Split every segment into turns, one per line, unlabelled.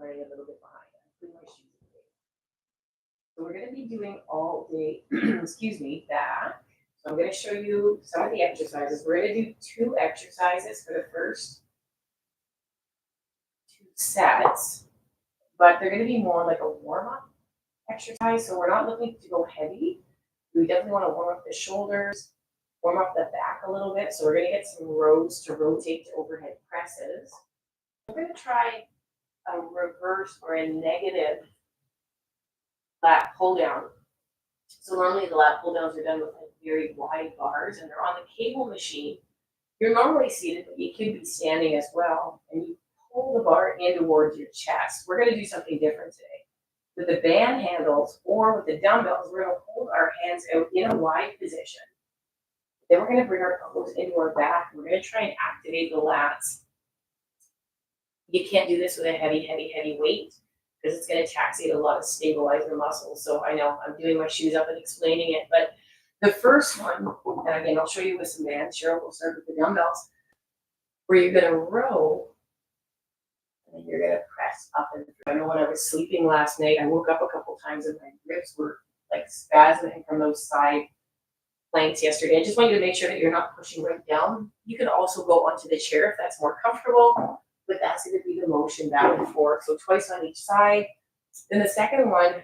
running a little bit behind. I'm putting my shoes away. So we're going to be doing all day, excuse me, that. So I'm going to show you some of the exercises. We're going to do 2 exercises for the first 2 sets, but they're going to be more like a warm-up exercise. So we're not looking to go heavy. We definitely want to warm up the shoulders, warm up the back a little bit. So we're going to get some rows to rotate to overhead presses. We're going to try a reverse or a negative lat pull down. So normally the lat pull downs are done with like very wide bars and they're on the cable machine. You're normally seated, but you could be standing as well. And you pull the bar in towards your chest. We're going to do something different today. With the band handles or with the dumbbells, we're going to hold our hands out in a wide position. Then we're going to bring our elbows into our back. We're going to try and activate the lats. You can't do this with a heavy weight because it's going to taxate a lot of stabilizer muscles. So I know I'm doing my shoes up and explaining it, but the first one, and again, I'll show you with some bands. Cheryl will start with the dumbbells, where you're going to row and then you're going to press up and through. I know when I was sleeping last night, I woke up a couple times and my ribs were like spasming from those side planks yesterday. I just want you to make sure that you're not pushing right down. You can also go onto the chair if that's more comfortable, but that's going to be the motion back and forth. So twice on each side. Then the second one,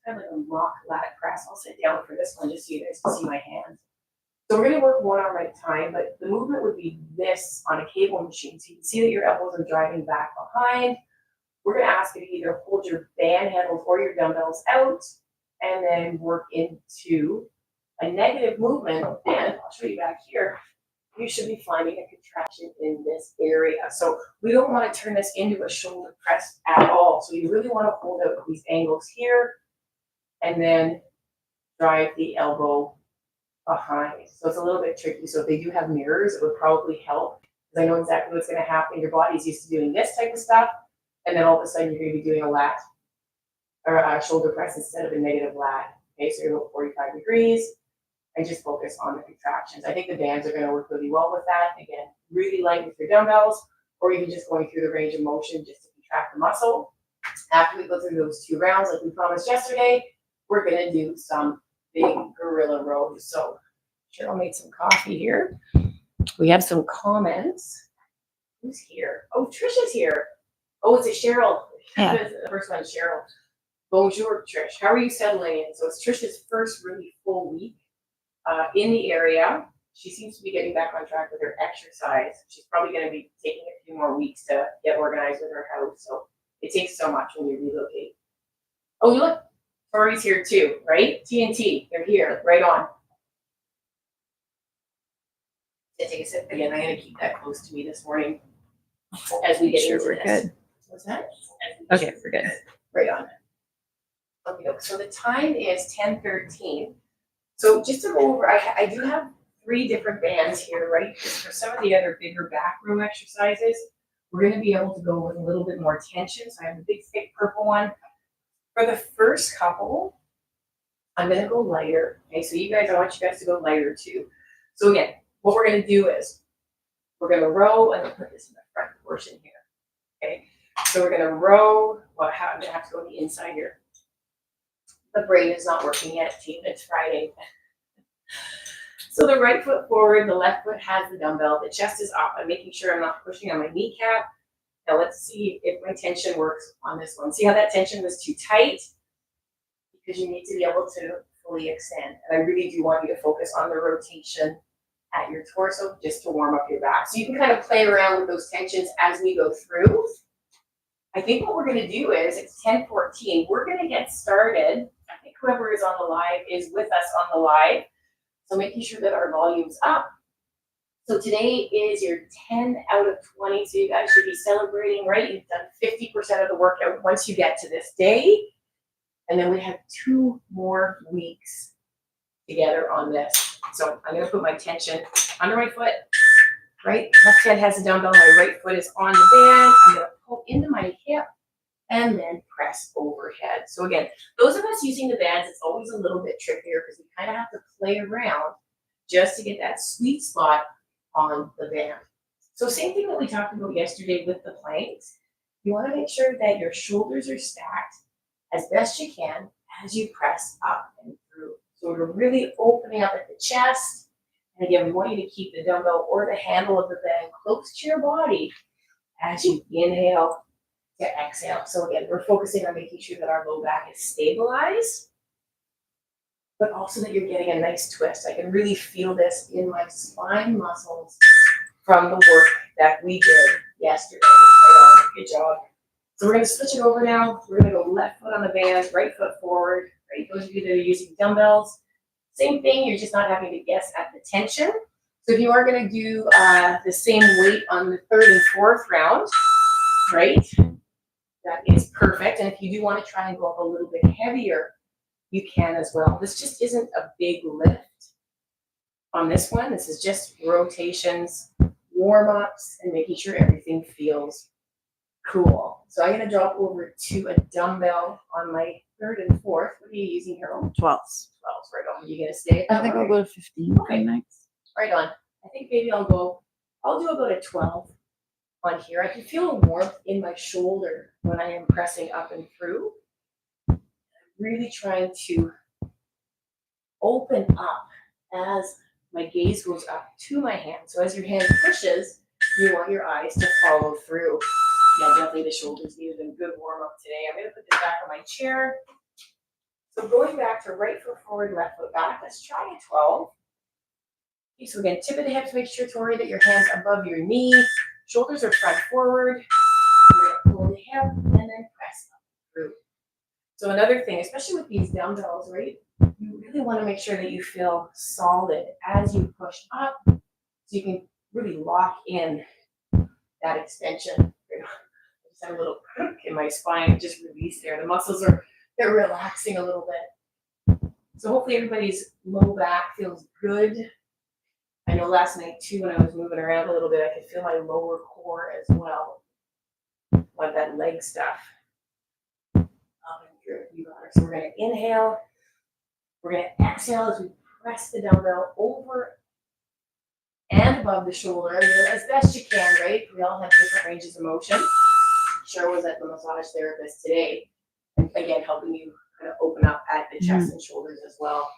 kind of like a mock lat press. I'll sit down for this one just so you guys can see my hands. So we're going to work one arm at a time, but the movement would be this on a cable machine. So you can see that your elbows are driving back behind. We're going to ask you to either hold your band handles or your dumbbells out and then work into a negative movement. And I'll show you back here. You should be finding a contraction in this area. So we don't want to turn this into a shoulder press at all. So you really want to hold out these angles here and then drive the elbow behind. So it's a little bit tricky. So if they do have mirrors, it would probably help because I know exactly what's going to happen. Your body's used to doing this type of stuff, and then all of a sudden you're going to be doing a lat or a shoulder press instead of a negative lat. Okay, so you're about 45 degrees and just focus on the contractions. I think the bands are going to work really well with that. Again, really light with your dumbbells, or even just going through the range of motion just to contract the muscle. After we go through those 2 rounds, like we promised yesterday, we're going to do some big gorilla rows. So Cheryl made some coffee here. We have some comments. Who's here? Oh, Trisha's here. Oh, it's a Cheryl.
Yeah.
The first one, Cheryl. Bonjour, Trish. How are you settling in? So it's Trisha's first really full week in the area. She seems to be getting back on track with her exercise. She's probably going to be taking a few more weeks to get organized with her house. So it takes so much when you relocate. Oh, look. Tori's here too, right? TNT, they're here, right on. Take a sip again. I'm going to keep that close to me this morning as we get into this.
Good.
What's that?
Okay, we're good.
Right on. Okay, so the time is 10:13. So just to go over, I do have 3 different bands here, right? For some of the other bigger back row exercises, we're going to be able to go with a little bit more tension. So I have a big, thick purple one. For the first couple, I'm going to go lighter. Okay, so you guys, I want you guys to go lighter too. So again, what we're going to do is we're going to row. I'm going to put this in the front portion here. Okay, so we're going to row. Well, I'm going to have to go on the inside here. The brain is not working yet, team. It's Friday. So the right foot forward, the left foot has the dumbbell. The chest is up. I'm making sure I'm not pushing on my kneecap. Now let's see if my tension works on this one. See how that tension was too tight? Because you need to be able to fully extend. And I really do want you to focus on the rotation at your torso just to warm up your back. So you can kind of play around with those tensions as we go through. I think what we're going to do is, it's 10:14. We're going to get started. I think whoever is on the live is with us on the live. So making sure that our volume's up. So today is your 10 out of 20. So you guys should be celebrating, right? You've done 50% of the workout once you get to this day. And then we have 2 more weeks together on this. So I'm going to put my tension under my foot, right? Left hand has the dumbbell. My right foot is on the band. I'm going to pull into my hip and then press overhead. So again, those of us using the bands, it's always a little bit trickier because we kind of have to play around just to get that sweet spot on the band. So same thing that we talked about yesterday with the planks. You want to make sure that your shoulders are stacked as best you can as you press up and through. So we're really opening up at the chest. And again, we want you to keep the dumbbell or the handle of the band close to your body as you inhale to exhale. So again, we're focusing on making sure that our low back is stabilized, but also that you're getting a nice twist. I can really feel this in my spine muscles from the work that we did yesterday. Right on. Good job. So we're going to switch it over now. We're going to go left foot on the band, right foot forward. Right, those of you that are using dumbbells, same thing. You're just not having to guess at the tension. So if you are going to do the same weight on the third and fourth round, right, that is perfect. And if you do want to try and go up a little bit heavier, you can as well. This just isn't a big lift on this one. This is just rotations, warm-ups, and making sure everything feels cool. So I'm going to drop over to a dumbbell on my third and fourth. What are you using here?
12s.
12s, right on. Are you going to stay?
I think I'll go to 15
okay.
Next.
Right on. I think maybe I'll do about a 12 on here. I can feel a warmth in my shoulder when I am pressing up and through. I'm really trying to open up as my gaze goes up to my hand. So as your hand pushes, you want your eyes to follow through. Yeah, definitely the shoulders needed a good warm up today. I'm going to put this back on my chair. So going back to right foot forward, left foot back. Let's try a 12. Okay, so again, tip of the hips, make sure, Tori, that your hand's above your knee. Shoulders are front forward. We're going to pull the hip and then press up through. So another thing, especially with these dumbbells, right? You really want to make sure that you feel solid as you push up so you can really lock in that extension. I just had a little crook in my spine, just released there. The muscles they're relaxing a little bit. So hopefully everybody's low back feels good. I know last night too, when I was moving around a little bit, I could feel my lower core as well. Like that leg stuff. You got it. So we're going to inhale. We're going to exhale as we press the dumbbell over and above the shoulder, as best you can, right? We all have different ranges of motion. Cheryl was at the massage therapist today, and again, helping you kind of open up at the chest and shoulders as well.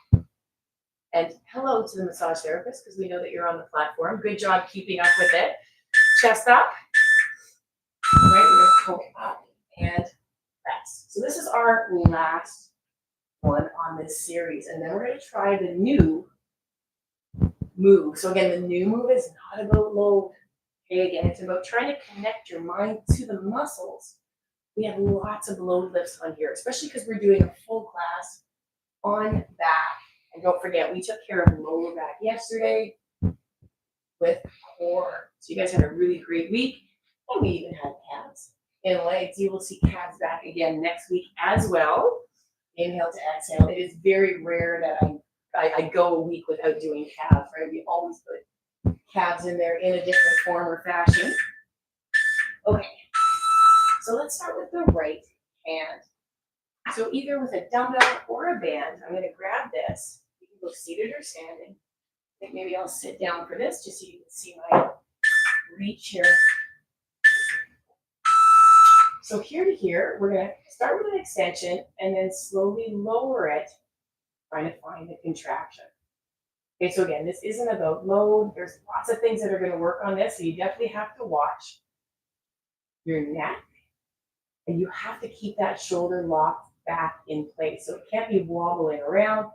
And hello to the massage therapist, because we know that you're on the platform. Good job keeping up with it. Chest up. All right, we're going to go up and press. So this is our last one on this series, and then we're going to try the new move. So again, the new move is not about load. Okay, again, it's about trying to connect your mind to the muscles. We have lots of load lifts on here, especially because we're doing a full class on back. And don't forget, we took care of lower back yesterday with core. So you guys had a really great week, and we even had calves and legs. You will see calves back again next week as well. Inhale to exhale. It is very rare that I go a week without doing calves, right? We always put calves in there in a different form or fashion. Okay, so let's start with the right hand. So either with a dumbbell or a band, I'm going to grab this. You can go seated or standing. I think maybe I'll sit down for this just so you can see my reach here. So here to here, we're going to start with an extension and then slowly lower it, trying to find a contraction. Okay, so again, this isn't about load. There's lots of things that are going to work on this, so you definitely have to watch your neck, and you have to keep that shoulder locked back in place. So it can't be wobbling around.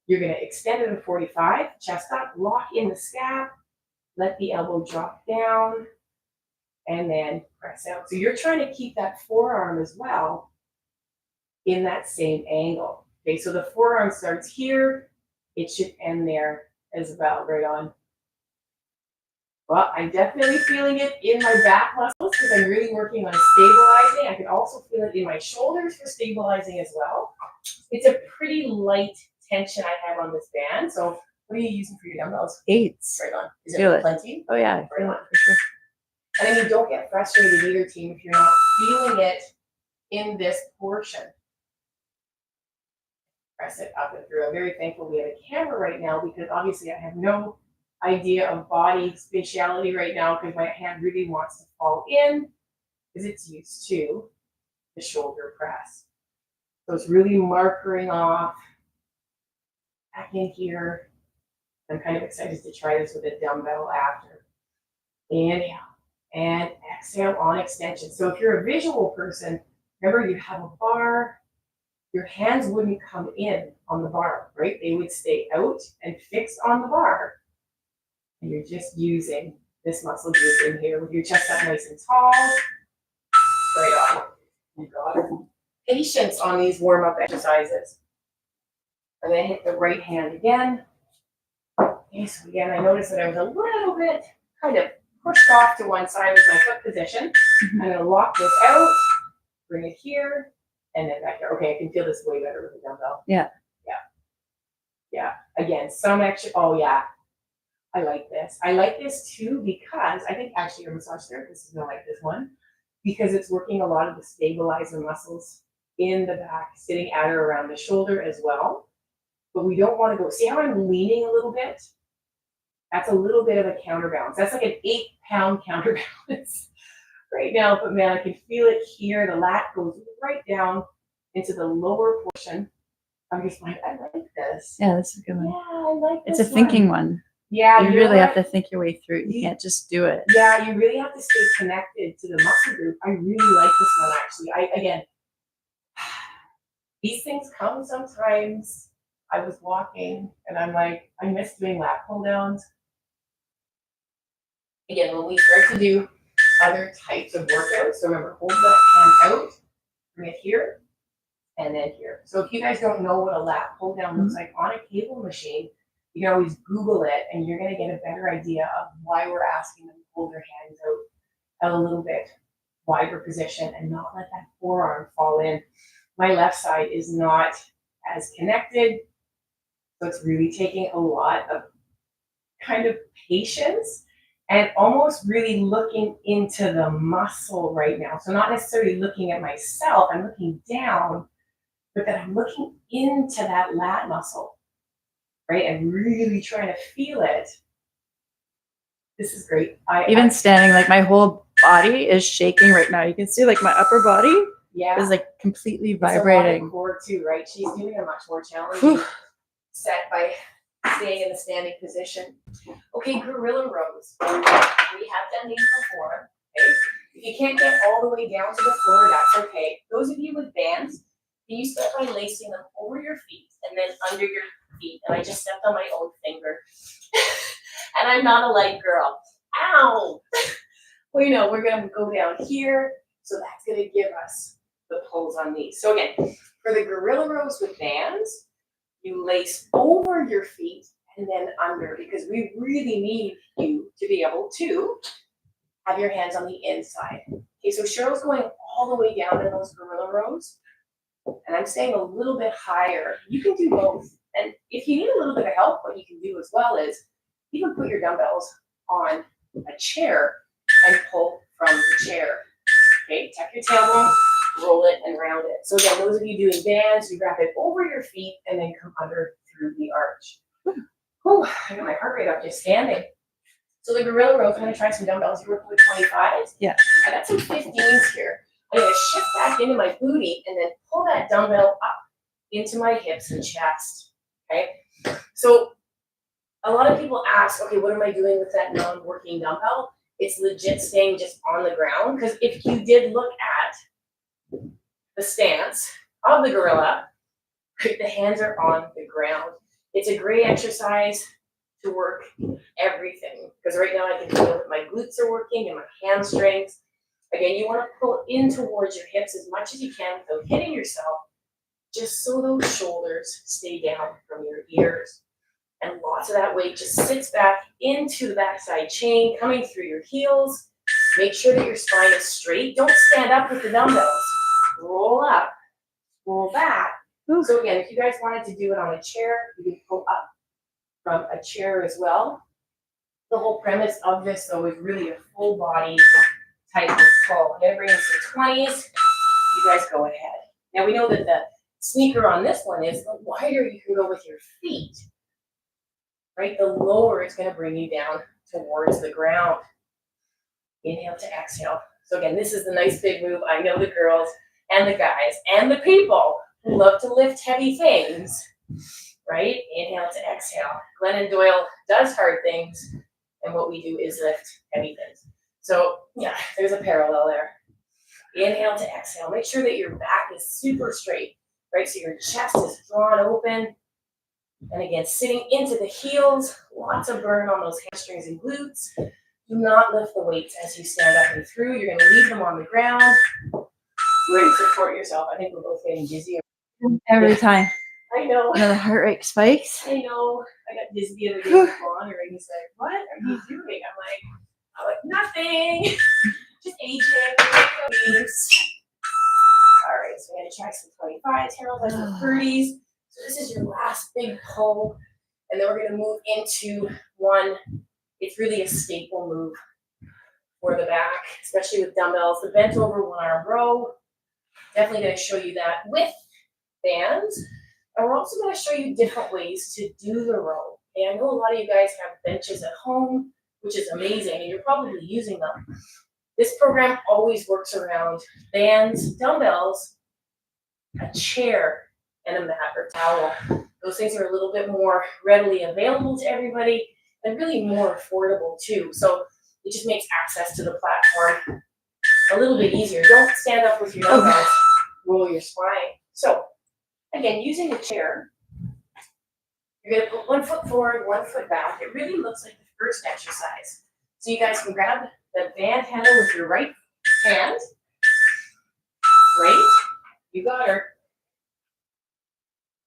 You're going to extend it to 45, chest up, lock in the scap, let the elbow drop down, and then press out. So you're trying to keep that forearm as well in that same angle. Okay, so the forearm starts here. It should end there as well, right on. Well, I'm definitely feeling it in my back muscles because I'm really working on stabilizing. I can also feel it in my shoulders for stabilizing as well. It's a pretty light tension I have on this band. So what are you using for your dumbbells?
8s.
Right on. Is
Feel
it
it.
plenty?
Oh yeah,
Right
feel
on.
it for sure.
And I mean, don't get frustrated either, team, if you're not feeling it in this portion. Press it up and through. I'm very thankful we have a camera right now because obviously I have no idea of body spatiality right now because my hand really wants to fall in because it's used to the shoulder press. So it's really markering off back in here. I'm kind of excited to try this with a dumbbell after. Inhale and exhale on extension. So if you're a visual person, remember you have a bar, your hands wouldn't come in on the bar, right? They would stay out and fixed on the bar. And you're just using this muscle group in here with your chest up nice and tall. Right on. You got it. Patience on these warm-up exercises. And then hit the right hand again. Okay, so again, I noticed that I was a little bit kind of pushed off to one side with my foot position. I'm going to lock this out, bring it here, and then back there. Okay, I can feel this way better with the dumbbell.
Yeah.
Again, some extra. Oh yeah, I like this. I like this too because I think actually your massage therapist is gonna like this one because it's working a lot of the stabilizer muscles in the back, sitting at or around the shoulder as well. But we don't want to go. See how I'm leaning a little bit? That's a little bit of a counterbalance. That's like an 8-pound counterbalance right now. But man, I can feel it here. The lat goes right down into the lower portion. I'm just like, I like this.
Yeah, that's a good one.
Yeah, I like this.
It's a thinking one.
Yeah,
you really have to think your way through. You can't just do it.
Yeah, you really have to stay connected to the muscle group. I really like this one actually. Again, these things come sometimes. I was walking and I'm like, I miss doing lat pull downs. Again, when we start to do other types of workouts, so remember, hold the hand out, bring it here, and then here. So if you guys don't know what a lat pull down looks like on a cable machine, you can always Google it and you're going to get a better idea of why we're asking them to hold their hands out at a little bit wider position and not let that forearm fall in. My left side is not as connected, so it's really taking a lot of kind of patience and almost really looking into the muscle right now. So not necessarily looking at myself, I'm looking down, but that I'm looking into that lat muscle, right? And really trying to feel it. This is great.
Even standing, like my whole body is shaking right now. You can see like my upper body is like completely vibrating.
It's a core too, right? She's doing a much more challenging set by staying in the standing position. Okay, gorilla rows. We have done these before. Okay? If you can't get all the way down to the floor, that's okay. Those of you with bands, you start by lacing them over your feet and then under your feet. And I just stepped on my own finger. And I'm not a light girl. Ow! Well, you know, we're going to go down here. So that's going to give us the pulls on these. So again, for the gorilla rows with bands, you lace over your feet and then under because we really need you to be able to have your hands on the inside. Okay, so Cheryl's going all the way down in those gorilla rows and I'm staying a little bit higher. You can do both. And if you need a little bit of help, what you can do as well is you can put your dumbbells on a chair and pull from the chair. Okay, tuck your tailbone, roll it and round it. So again, those of you doing bands, you wrap it over your feet and then come under through the arch. Whew, I got my heart rate up just standing. So the gorilla row, I'm going to try some dumbbells. You're working with 25s.
Yeah.
I got some 15s here. I'm going to shift back into my booty and then pull that dumbbell up into my hips and chest. Okay. So a lot of people ask, okay, what am I doing with that non-working dumbbell? It's legit staying just on the ground. Because if you did look at the stance of the gorilla, the hands are on the ground. It's a great exercise to work everything. Because right now I can feel that my glutes are working and my hamstrings. Again, you want to pull in towards your hips as much as you can without hitting yourself, just so those shoulders stay down from your ears. And lots of that weight just sits back into the backside chain, coming through your heels. Make sure that your spine is straight. Don't stand up with the dumbbells. Roll up, roll back. Ooh. So again, if you guys wanted to do it on a chair, you can pull up from a chair as well. The whole premise of this, though, is really a full body type of pull. I'm going to bring in some 20s. You guys go ahead. Now we know that the sneaker on this one is the wider you can go with your feet. Right, the lower it's going to bring you down towards the ground. Inhale to exhale. So again, this is the nice big move. I know the girls and the guys and the people who love to lift heavy things, right? Inhale to exhale. Glennon Doyle does hard things, and what we do is lift heavy things. So yeah, there's a parallel there. Inhale to exhale. Make sure that your back is super straight, right? So your chest is drawn open. And again, sitting into the heels, lots of burn on those hamstrings and glutes. Do not lift the weights as you stand up and through. You're gonna leave them on the ground. Really support yourself. I think we're both getting dizzy.
Every time.
I know.
The heart rate spikes.
I know. I got dizzy the other day with Vaughn, and he's like, "What are you doing?" I'm like, nothing. Just aging. All right, so we're gonna try some 25s. Harold has some 30s. So this is your last big pull, and then we're gonna move into one. It's really a staple move for the back, especially with dumbbells. The bent over one arm row. Definitely gonna show you that with bands. And we're also going to show you different ways to do the row. And I know a lot of you guys have benches at home, which is amazing, and you're probably using them. This program always works around bands, dumbbells, a chair, and a mat or towel. Those things are a little bit more readily available to everybody and really more affordable too. So it just makes access to the platform a little bit easier. Don't stand up with your dumbbells, roll your spine. So again, using a chair, you're going to put 1 foot forward, 1 foot back. It really looks like the first exercise. So you guys can grab the band handle with your right hand. Right? You got her.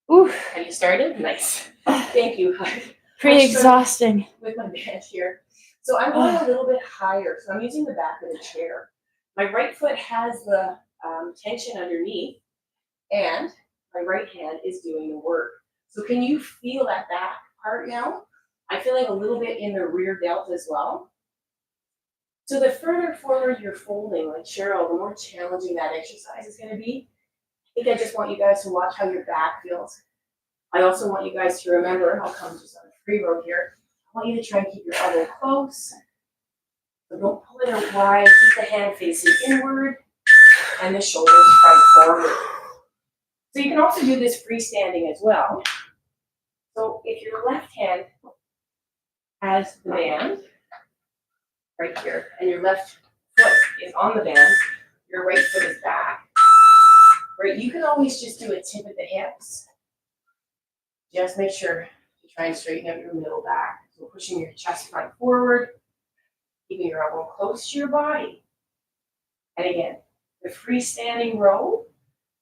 Ooh.
Have you started? Nice. Thank you.
Pretty exhausting.
With my band here. So I'm going a little bit higher. So I'm using the back of the chair. My right foot has the tension underneath, and my right hand is doing the work. So can you feel that back part now? I'm feeling a little bit in the rear delt as well. So the further forward you're folding, like Cheryl, the more challenging that exercise is going to be. I think I just want you guys to watch how your back feels. I also want you guys to remember, I'll come just on a free row here. I want you to try and keep your elbow close. So don't pull it out wide. Keep the hand facing inward and the shoulders front forward. So you can also do this freestanding as well. So if your left hand has the band right here, and your left foot is on the band, your right foot is back, right? You can always just do a tip at the hips. Just make sure to try and straighten out your middle back. So pushing your chest front forward, keeping your elbow close to your body. And again, the freestanding row,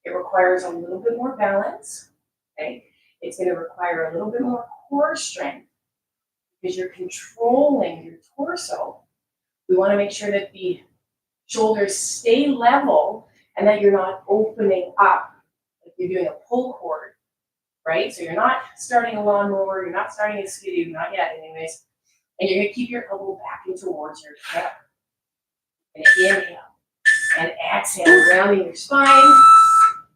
it requires a little bit more balance, okay? It's going to require a little bit more core strength because you're controlling your torso. We want to make sure that the shoulders stay level and that you're not opening up like you're doing a pull cord, right? So you're not starting a lawnmower, you're not starting a skidoo, not yet anyways, and you're going to keep your elbow back in towards your hip. And inhale and exhale, rounding your spine.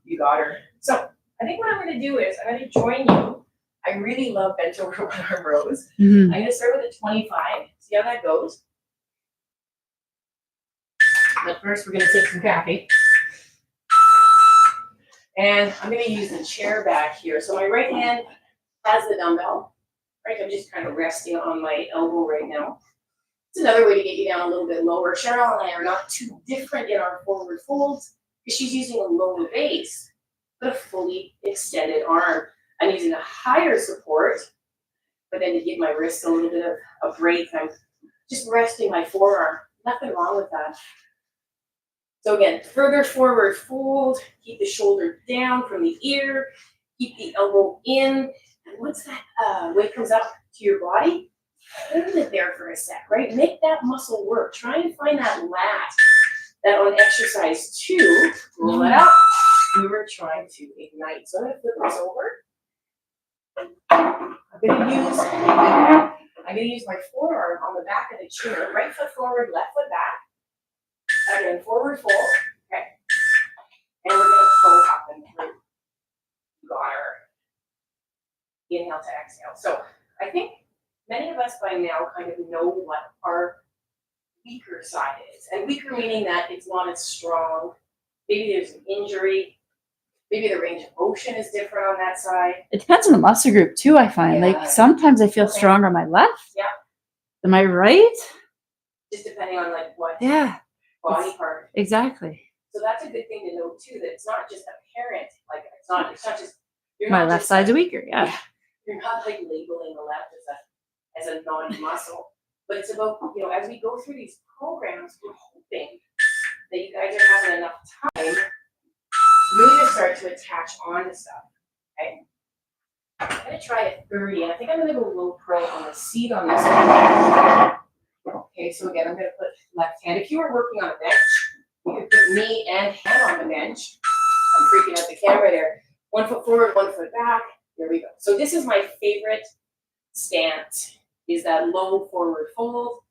You got her. So I think what I'm going to do is I'm going to join you. I really love bent over one arm rows. I'm going to start with a 25. See how that goes. But first, we're going to take some coffee. And I'm going to use the chair back here. So my right hand has the dumbbell. Right, I'm just kind of resting on my elbow right now. It's another way to get you down a little bit lower. Cheryl and I are not too different in our forward folds because she's using a lower base, but a fully extended arm. I'm using a higher support, but then to give my wrist a little bit of a break, I'm just resting my forearm. Nothing wrong with that. So again, further forward fold, keep the shoulder down from the ear, keep the elbow in, and once that weight comes up to your body, hold it there for a sec, right? Make that muscle work. Try and find that lat that on exercise 2, roll it up, we were trying to ignite. So I'm gonna flip this over. I'm gonna use my forearm on the back of the chair, right foot forward, left foot back. Again, forward fold, okay. And we're gonna pull up and through. Got her. Inhale to exhale. So I think many of us by now kind of know what our weaker side is. And weaker meaning that it's not as strong. Maybe there's an injury. Maybe the range of motion is different on that side.
It depends on the muscle group too, I find.
Yeah.
Like sometimes I feel stronger on my left.
Yeah.
Am I right?
Just depending on like what
body
part.
Exactly.
So that's a good thing to know too, that it's not just apparent, like it's not just
My left side's weaker, yeah.
You're not like labeling the left as a non-muscle. But it's about, as we go through these programs, we're hoping that you guys are having enough time really to start to attach on to stuff. Okay. I'm gonna try at 30, and I think I'm gonna go low pro on the seat on this one. Okay, so again, I'm gonna put left hand. If you were working on a bench, you could put knee and hand on the bench. I'm freaking out the camera there. 1 foot forward, 1 foot back. There we go. So this is my favorite stance, is that low forward fold.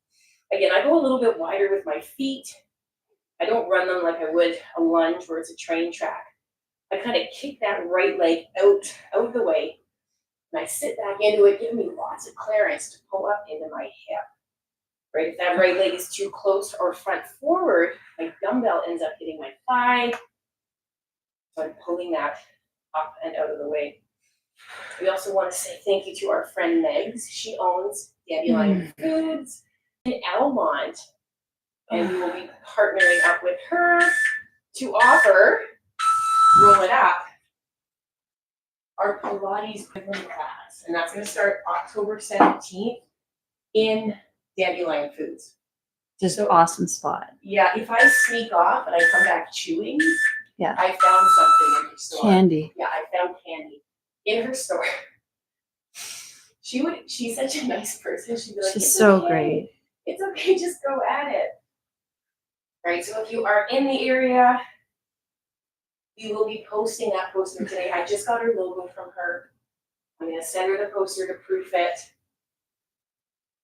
Again, I go a little bit wider with my feet. I don't run them like I would a lunge where it's a train track. I kind of kick that right leg out of the way, and I sit back into it, giving me lots of clearance to pull up into my hip. Right, if that right leg is too close or front forward, my dumbbell ends up hitting my thigh. So I'm pulling that up and out of the way. We also want to say thank you to our friend Megs. She owns Dandelion Foods in Almont, and we will be partnering up with her to offer Roll It Up, our Pilates Pivotal class, and that's going to start October 17th in Dandelion Foods.
Just an awesome spot.
Yeah, if I sneak off and I come back chewing,
yeah,
I found something in her store.
Candy.
Yeah, I found candy in her store. She's such a nice person. She'd be like,
she's so great.
It's okay, just go at it. All right, so if you are in the area, we will be posting that poster today. I just got her logo from her. I'm going to send her the poster to proof it.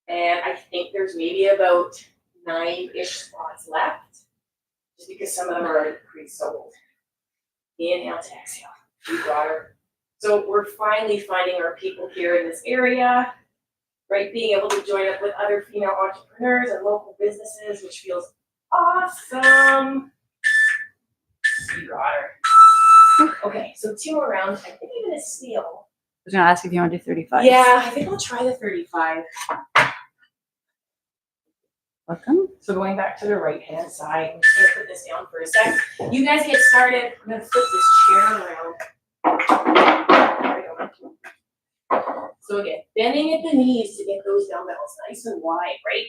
And I think there's maybe about 9-ish spots left, just because some of them are already pre-sold. Inhale to exhale. You got her. So we're finally finding our people here in this area, right? Being able to join up with other female entrepreneurs and local businesses, which feels awesome. You got her. Okay, so 2 more rounds. I think I'm going to steal.
I was going to ask if you want to do 35.
Yeah, I think I'll try the 35.
Welcome.
So going back to the right-hand side, I'm just going to put this down for a sec. You guys get started. I'm going to flip this chair around. There we go. So again, bending at the knees to get those dumbbells nice and wide, right?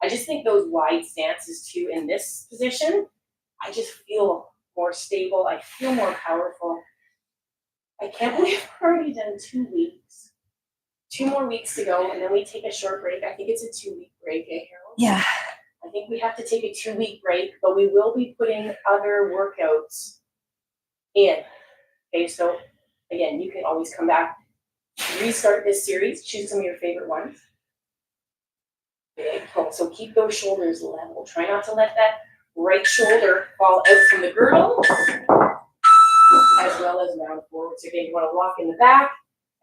I just think those wide stances too in this position, I just feel more stable. I feel more powerful. I can't believe we've already done 2 weeks. 2 more weeks to go, and then we take a short break. I think it's a 2-week break, eh, Harold?
Yeah.
I think we have to take a 2-week break, but we will be putting other workouts in. Okay, so again, you can always come back, restart this series, choose some of your favorite ones. Okay, cool. So keep those shoulders level. Try not to let that right shoulder fall out from the girdle, as well as round forward. So again, you want to walk in the back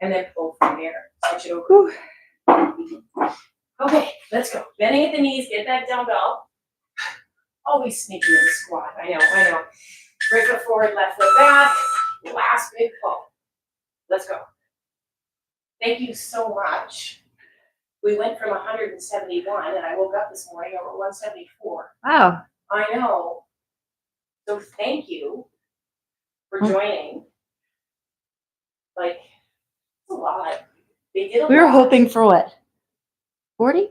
and then pull from there. Switch it over. Okay, let's go. Bending at the knees, get that dumbbell. Always sneaky in the squat. I know. Right foot forward, left foot back. Last big pull. Let's go. Thank you so much. We went from 171, and I woke up this morning over 174.
Wow.
I know. So thank you for joining. Like, it's a lot. They did a lot.
We were hoping for what? 40?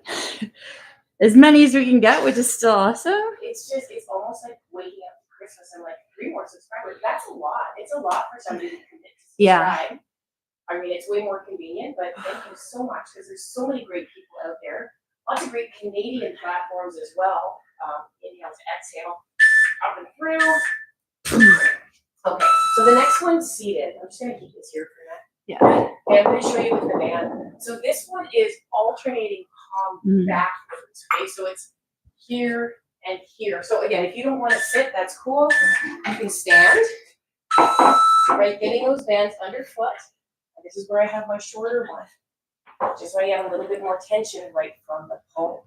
As many as we can get, which is still awesome.
It's almost like waking up to Christmas and like 3 more subscribers. That's a lot. It's a lot for somebody to commit to subscribe. Yeah. I mean, it's way more convenient, but thank you so much, because there's so many great people out there. Lots of great Canadian platforms as well. Inhale to exhale, up and through. Okay, so the next one's seated. I'm just going to keep this here for a minute.
Yeah.
And I'm going to show you with the band. So this one is alternating palm backwards. Okay, so it's here and here. So again, if you don't want to sit, that's cool. You can stand. Right, getting those bands underfoot. This is where I have my shorter one, just so I have a little bit more tension right from the pole.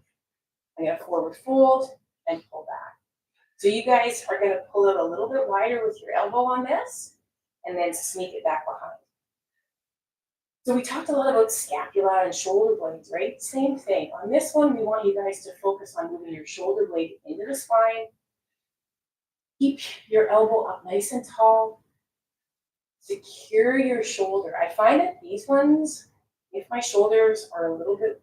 I'm gonna forward fold and pull back. So you guys are gonna pull it a little bit wider with your elbow on this, and then sneak it back behind. So we talked a lot about scapula and shoulder blades, right? Same thing. On this one, we want you guys to focus on moving your shoulder blade into the spine. Keep your elbow up nice and tall. Secure your shoulder. I find that these ones, if my shoulders are a little bit,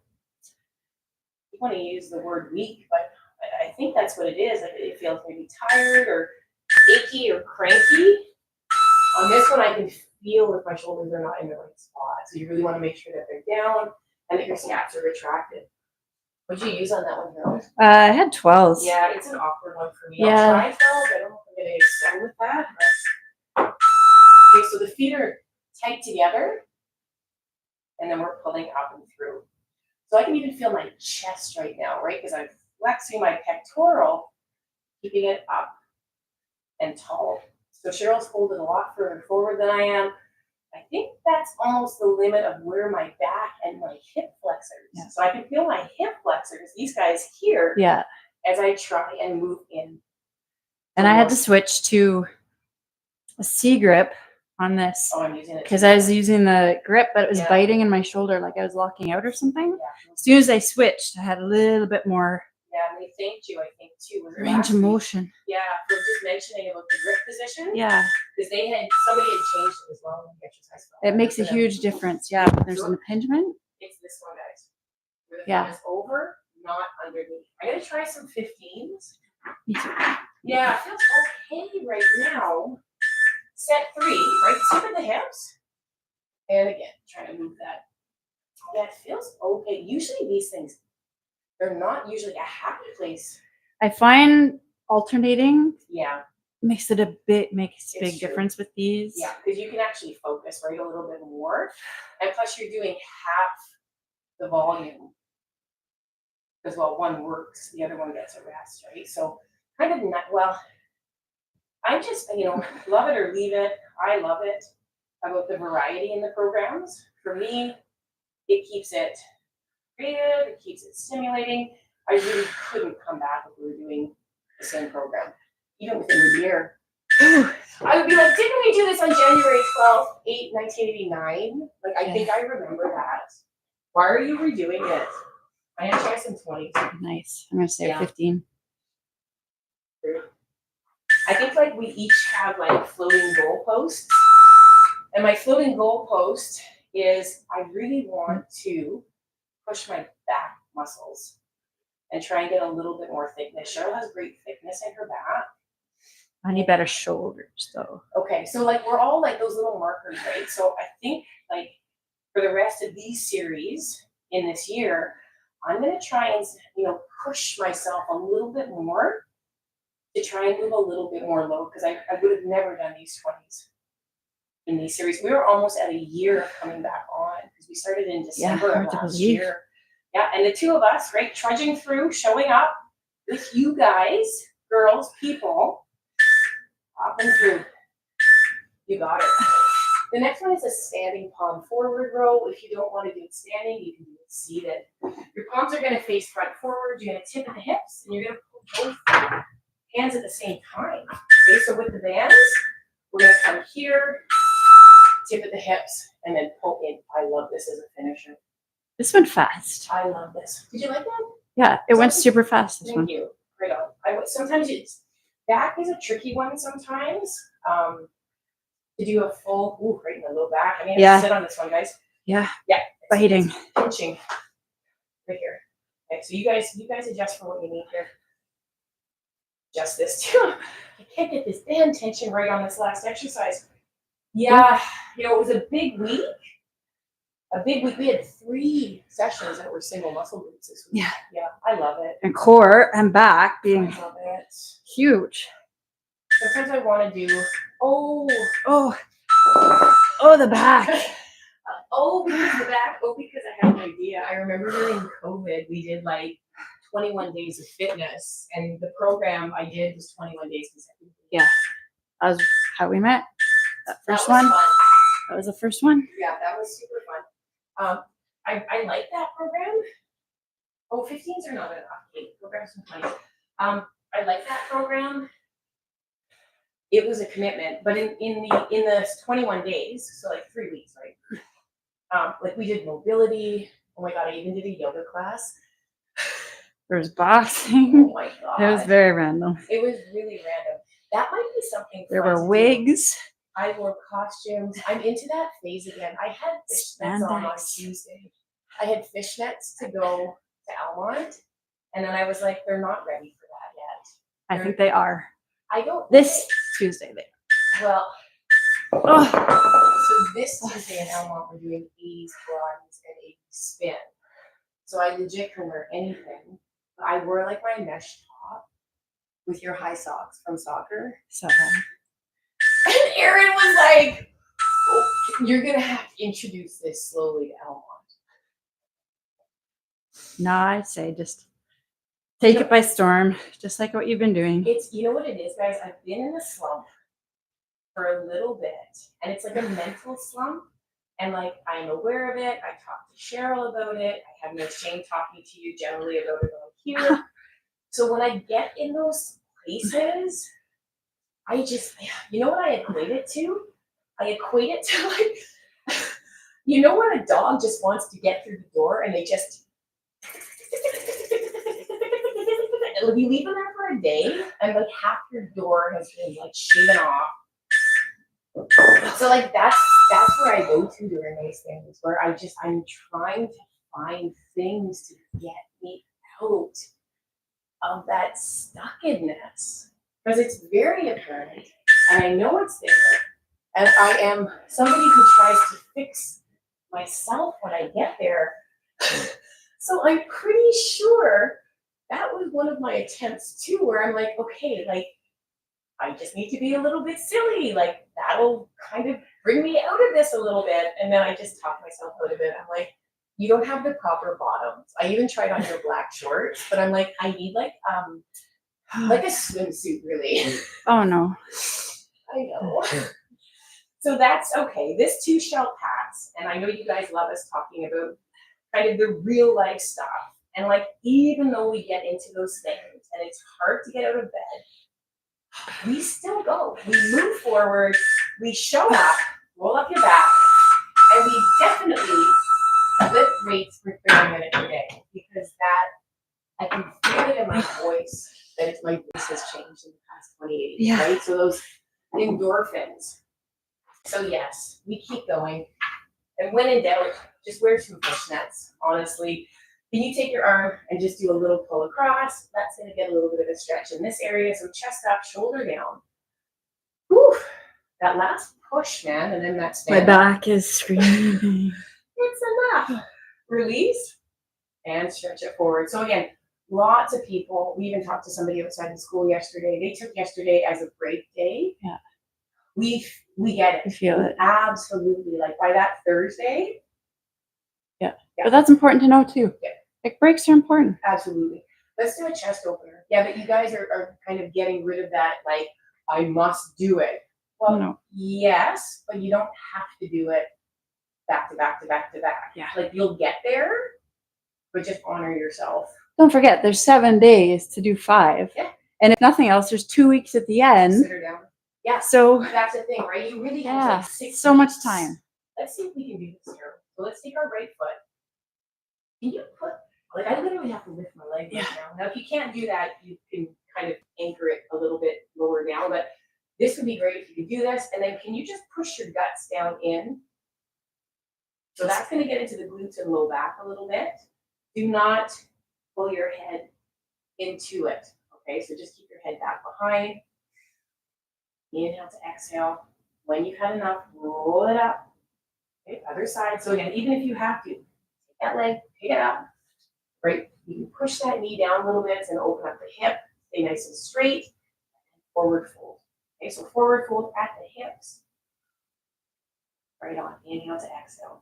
you want to use the word weak, but I think that's what it is. Like it feels maybe tired or achy or cranky. On this one, I can feel if my shoulders are not in the right spot. So you really want to make sure that they're down and that your scaps are retracted. What'd you use on that one, girl?
I had 12s.
Yeah, it's an awkward one for me.
Yeah.
I'll try 12. I don't know if I'm going to excel with that. But... Okay, so the feet are tight together, and then we're pulling up and through. So I can even feel my chest right now, right? Because I'm flexing my pectoral, keeping it up and tall. So Cheryl's folded a lot further forward than I am. I think that's almost the limit of where my back and my hip flexors.
Yeah.
So I can feel my hip flexors, these guys here,
Yeah.
as I try and move in.
And I had to switch to a C grip on this
Oh, I'm using it
because
too.
I was using the grip, but it was
Yeah.
biting in my shoulder like I was locking out or something.
Yeah.
As soon as I switched, I had a little bit more
Yeah, and they thanked you, I think, too. Was it
range
last
of
week?
motion.
Yeah, for just mentioning about the grip position.
Yeah.
Because somebody had changed it as well in the exercise.
It makes a huge difference. Yeah. When there's an impingement.
It's this one, guys. Where the
Yeah.
thumb is over, not underneath. I'm gonna try some 15s.
Me too.
Yeah, it feels okay right now. Set 3, right? Tip of the hips. And again, trying to move that. Yeah, it feels okay. Usually these things, they're not usually a happy place.
I find alternating
Yeah.
makes a big
true.
difference with these.
Yeah, because you can actually focus, right, a little bit more. And plus you're doing half the volume. Because while one works, the other one gets a rest, right? So kind of not, well, I'm just, love it or leave it. I love it about the variety in the programs. For me, it keeps it creative, it keeps it stimulating. I really couldn't come back if we were doing the same program, even within a year. I would be like, didn't we do this on January 12th, 1989? Like, I think I remember that. Why are you redoing it? I'm gonna try some 20s.
Nice. I'm gonna say 15.
I think like we each have like floating goalposts. And my floating goalpost is I really want to push my back muscles and try and get a little bit more thickness. Cheryl has great thickness in her back.
I need better shoulders though.
Okay, so like we're all like those little markers, right? So I think like for the rest of these series in this year, I'm gonna try and push myself a little bit more to try and move a little bit more low because I would have never done these 20s in these series. We were almost at a year of coming back on because we started in December of last year. Yeah, and the two of us, right, trudging through, showing up with you guys, girls, people, popping through. You got it. The next one is a standing palm forward row. If you don't want to do it standing, you can do it seated. Your palms are going to face front forward. You're going to tip at the hips, and you're going to pull both hands at the same time. Okay, so with the bands, we're going to come here, tip at the hips, and then pull in. I love this as a finisher.
This went fast.
I love this. Did you like that?
Yeah, it went super fast. This one.
Thank you. Right on. Sometimes back is a tricky one sometimes. To do a full, right in the low back. I mean, I have to sit on this one, guys.
Yeah.
Yeah.
Biting.
Pinching. Right here. Okay, so you guys adjust for what you need here. Just this too. I can't get this band tension right on this last exercise. Yeah, it was a big week. We had 3 sessions that were single muscle groups this week.
Yeah.
Yeah, I love it.
And core and back being
I love it.
huge.
Sometimes I want to do,
the back.
because the back. Because I have an idea. I remember during COVID, we did like 21 days of fitness, and the program I did was 21 days consecutively.
Yeah. That was how we met. That first
That was
one.
fun.
That was the first one.
Yeah, that was super fun. I like that program. Oh, 15s are not enough. Okay, go grab some 20s. I like that program. It was a commitment, but in the 21 days, so like 3 weeks, right? Like we did mobility. Oh my god, I even did a yoga class.
There's boxing.
Oh my god.
It was very random.
It was really random. That might be something.
There
fun
were
to do.
wigs.
I wore costumes. I'm into that phase again. I had fishnets on Tuesday. I had fishnets to go to Almont, and then I was like, they're not ready for that yet.
I think they are.
I don't.
This Tuesday they.
Well,
Oh,
so this Tuesday in Almont we're doing 80s bronze and 80s spin. So I legit can wear anything. I wore like my mesh top with your high socks from soccer.
so
And Aaron was like, oh, you're gonna have to introduce this slowly to Almont.
no, I'd say just take it by storm, just like what you've been doing.
It's, you know what it is, guys? I've been in a slump for a little bit, and it's like a mental slump. And like, I'm aware of it. I talked to Cheryl about it. I have no shame talking to you generally about it on here. So when I get in those places, I just, you know what I equate it to? I equate it to like, you know when a dog just wants to get through the door and they just, you leave them there for a day and like half your door has been like shaven off. So like that's where I go to during those things, where I'm trying to find things to get me out of that stuckedness, because it's very apparent and I know it's there, and I am somebody who tries to fix myself when I get there. So I'm pretty sure that was one of my attempts too, where I'm like, okay, like I just need to be a little bit silly, like that'll kind of bring me out of this a little bit. And then I just talk myself out of it. I'm like, you don't have the proper bottoms. I even tried on your black shorts, but I'm like, I need like a swimsuit, really.
Oh no.
I know. So that's okay. This too shall pass. And I know you guys love us talking about kind of the real life stuff. And like, even though we get into those things and it's hard to get out of bed, we still go. We move forward. We show up, roll up your back, and we definitely lift weights for 30 minutes a day, because that, I can feel it in my voice, that my voice has changed in the past 28 years, right? So those endorphins. So yes, we keep going. And when in doubt, just wear some fishnets, honestly. Can you take your arm and just do a little pull across? That's going to get a little bit of a stretch in this area. So chest up, shoulder down. Whew. That last push, man, and then that stand.
My back is screaming.
It's enough. Release and stretch it forward. So again, lots of people, we even talked to somebody outside the school yesterday. They took yesterday as a break day.
Yeah.
We get it.
I feel it.
Absolutely. Like by that Thursday.
Yeah. But that's important to know too.
Yeah.
Like breaks are important.
Absolutely. Let's do a chest opener. Yeah, but you guys are kind of getting rid of that, like, I must do it. Well,
No.
Yes, but you don't have to do it back to back to back to back.
Yeah.
Like, you'll get there, but just honor yourself.
Don't forget, there's 7 days to do 5.
Yeah.
And if nothing else, there's 2 weeks at the end.
Sit her down. Yeah.
So
that's the thing, right? You really have like 6
so much
weeks.
time.
Let's see if we can do this here. So let's take our right foot. Can you put, like, I literally have to lift my leg right now. Now, if you can't do that, you can kind of anchor it a little bit lower down, but this would be great if you could do this. And then can you just push your guts down in? So that's going to get into the glutes and low back a little bit. Do not pull your head into it. Okay, so just keep your head back behind. Inhale to exhale. When you've had enough, roll it up. Okay, other side. So again, even if you have to, take that leg, pick it up. Right? You can push that knee down a little bit and open up the hip. Stay nice and straight. Forward fold. Okay, so forward fold at the hips. Right on. Inhale to exhale.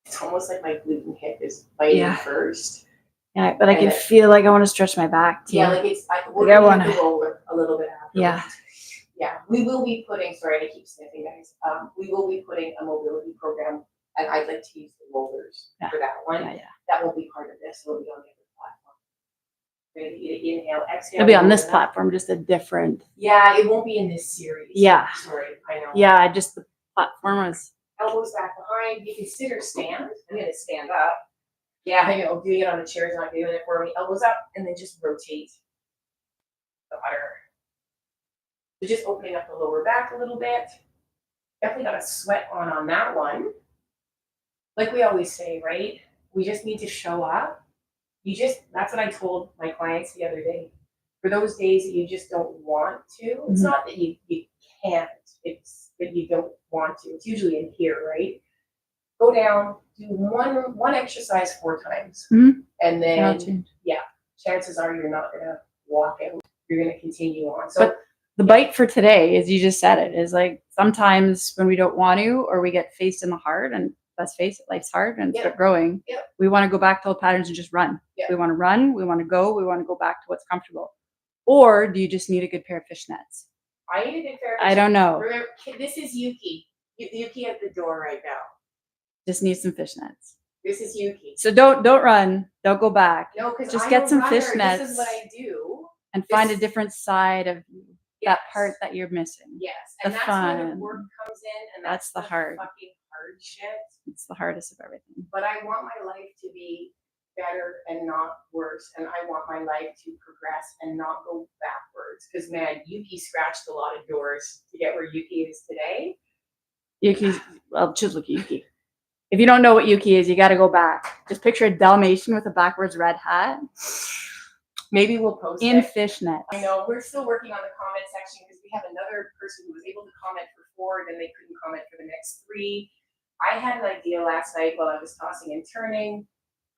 It's almost like my glute and hip is biting first.
Yeah, but I can feel like I want to stretch my back too.
Yeah, like it's we're going to roll a little bit after.
Yeah.
Yeah. We will be putting, sorry, I keep sniffing, guys. We will be putting a mobility program And I'd like to use the rollers for that one.
Yeah.
That won't be part of this, it'll be on the other platform. Maybe inhale, exhale.
It'll be on this
roll it up.
platform, just a different.
Yeah, it won't be in this series.
Yeah.
Sorry, I know.
Yeah, just the platform was.
Elbows back behind. You can sit or stand. I'm gonna stand up. Yeah, I know. Doing it on the chair is not doing it for me. Elbows up and then just rotate the butter. So just opening up the lower back a little bit. Definitely got a sweat on that one. Like we always say, right? We just need to show up. That's what I told my clients the other day. For those days that you just don't want to, it's not that you can't, it's that you don't want to. It's usually in here, right? Go down, do one exercise 4 times.
Mhm.
And then,
Change.
chances are you're not gonna walk out. You're gonna continue on. So
But the bite for today, as you just said it, is like sometimes when we don't want to, or we get faced in the hard, and let's face it, life's hard and start growing.
Yeah.
We want to go back to old patterns and just run.
Yeah.
We want to run. We want to go back to what's comfortable. Or do you just need a good pair of fishnets?
I need a good pair of
I don't know.
Remember, this is Yuki. Yuki at the door right now.
Just need some fishnets.
This is Yuki.
So don't run. Don't go back.
No, because
Just
I'm
get
a
some
runner.
fishnets.
This is what I do.
And find a
This-
different side of that part that you're missing.
Yes, and
The
that's where the
fun.
work comes in, and
That's the hard.
fucking hard shit.
It's the hardest of everything.
But I want my life to be better and not worse, and I want my life to progress and not go backwards. Because man, Yuki scratched a lot of doors to get where Yuki is today.
Yuki's, well, just look at Yuki. If you don't know what Yuki is, you got to go back. Just picture a Dalmatian with a backwards red hat
Maybe we'll post
in
it.
fishnets.
I know we're still working on the comment section because we have another person who was able to comment for 4, then they couldn't comment for the next 3. I had an idea last night while I was tossing and turning.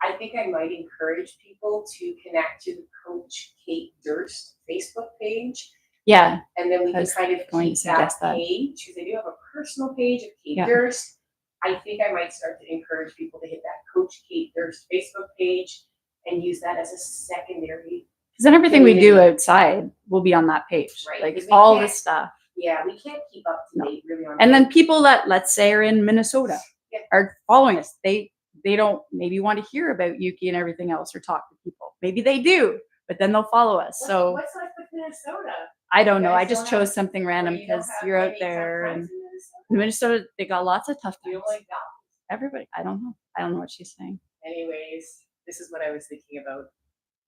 I think I might encourage people to connect to the Coach Kate Durst Facebook page.
Yeah.
And then we
I
can
was
kind of
going to
keep
suggest that.
page, because I do have a personal page of Kate
Yeah.
Durst. I think I might start to encourage people to hit that Coach Kate Durst Facebook page and use that as a secondary.
Because then everything we do outside will be on that page.
Right,
Like
because we
all
can't-
this stuff.
Yeah, we can't keep up to date really on.
And then people that, let's say, are in Minnesota
Yeah.
are following us. They don't maybe want to hear about Yuki and everything else or talk to people. Maybe they do, but then they'll follow us. So
what's up with Minnesota?
I don't know.
You
I
guys
just
don't have-
chose something random
You don't
because
have
you're out
any tough
there
times
and
in Minnesota?
Minnesota, they got lots of tough
You
times.
don't like that?
Everybody. I don't know. I don't know what she's saying.
Anyways, this is what I was thinking about.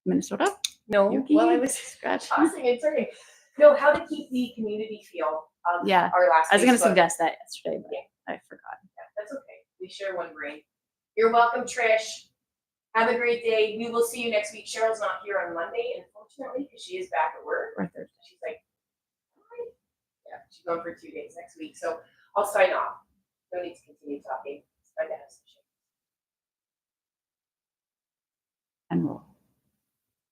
Minnesota?
No,
Yuki?
well, I was
Scratch.
tossing and turning. No, how to keep the community feel of
Yeah.
our last.
I was going to
Facebook.
suggest that yesterday, but
Yeah.
I forgot.
Yeah, that's okay. We share one brain. You're welcome, Trish. Have a great day. We will see you next week. Cheryl's not here on Monday, unfortunately, because she is back at work.
Or Thursday.
She's like, "Hi." Yeah, she's gone for 2 days next week. So I'll sign off. No need to continue talking. It's fun to have some shit.
And roll.